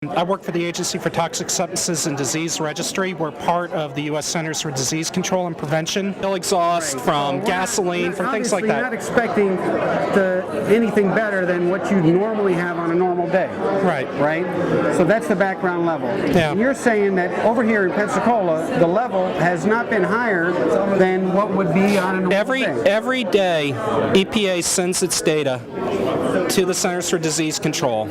I work for the Agency for Toxic Substances and Disease Registry. We're part of the U.S. Centers for Disease Control and Prevention. Fuel exhaust from gasoline, from things like that. You're not expecting anything better than what you normally have on a normal day. Right. Right? So that's the background level. Yeah. And you're saying that over here in Pensacola, the level has not been higher than what would be on a normal day. Every day, EPA sends its data to the Centers for Disease Control.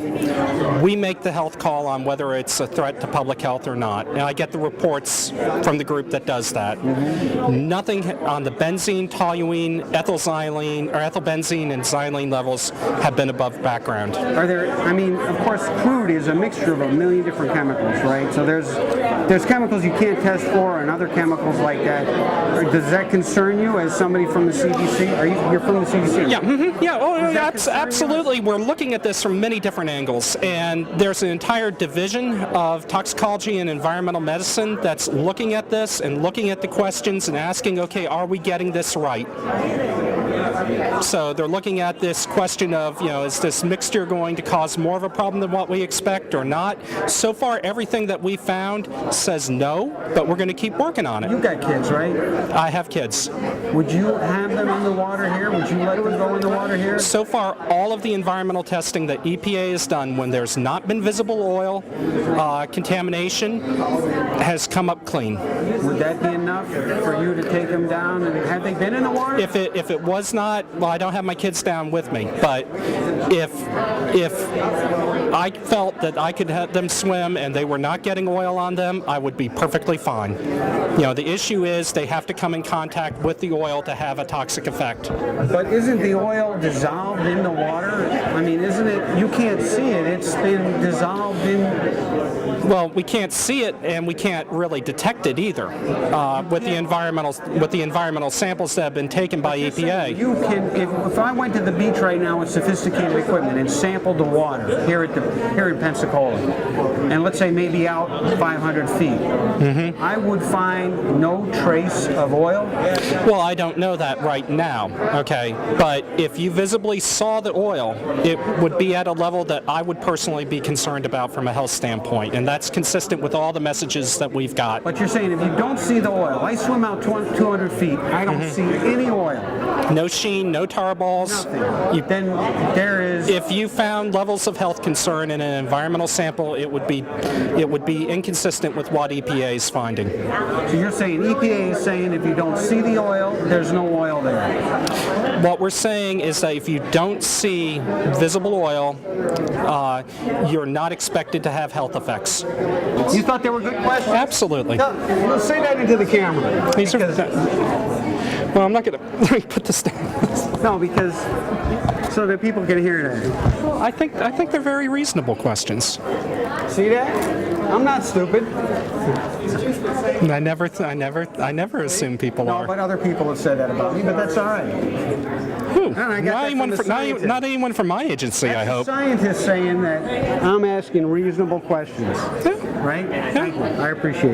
We make the health call on whether it's a threat to public health or not. And I get the reports from the group that does that. Nothing on the benzene, toluene, ethylxylene, or ethylbenzene and xylene levels have been above background. Are there, I mean, of course, crude is a mixture of a million different chemicals, right? So there's chemicals you can't test for and other chemicals like that. Does that concern you as somebody from the CDC? You're from the CDC? Yeah, yeah, oh, absolutely. We're looking at this from many different angles, and there's an entire division of toxicology and environmental medicine that's looking at this and looking at the questions and asking, okay, are we getting this right? So they're looking at this question of, is this mixture going to cause more of a problem than what we expect or not? So far, everything that we found says no, but we're going to keep working on it. You've got kids, right? I have kids. Would you have them in the water here? Would you let them go in the water here? So far, all of the environmental testing that EPA has done when there's not been visible oil contamination has come up clean. Would that be enough for you to take them down? And have they been in the water? If it was not, well, I don't have my kids down with me, but if I felt that I could have them swim and they were not getting oil on them, I would be perfectly fine. The issue is they have to come in contact with the oil to have a toxic effect. But isn't the oil dissolved in the water? I mean, isn't it, you can't see it, it's been dissolved in... Well, we can't see it, and we can't really detect it either with the environmental samples that have been taken by EPA. You can, if I went to the beach right now with sophisticated equipment and sampled the water here in Pensacola, and let's say maybe out 500 feet, I would find no trace of oil. Well, I don't know that right now. Okay, but if you visibly saw the oil, it would be at a level that I would personally be concerned about from a health standpoint, and that's consistent with all the messages that we've got. But you're saying if you don't see the oil, I swim out 200 feet, I don't see any oil. No sheen, no tar balls. Nothing. Then there is... If you found levels of health concern in an environmental sample, it would be inconsistent with what EPA is finding. So you're saying EPA is saying if you don't see the oil, there's no oil there. What we're saying is that if you don't see visible oil, you're not expected to have health effects. You thought they were good questions? Absolutely. No, say that into the camera. Well, I'm not going to... Let me put this down. No, because... So that people can hear that. Well, I think they're very reasonable questions. See that? I'm not stupid. I never assume people are. No, but other people have said that about me, but that's all right. Who? Not anyone from my agency, I hope. Scientists saying that I'm asking reasonable questions. Yeah. Right? Yeah. Thank you. I appreciate it.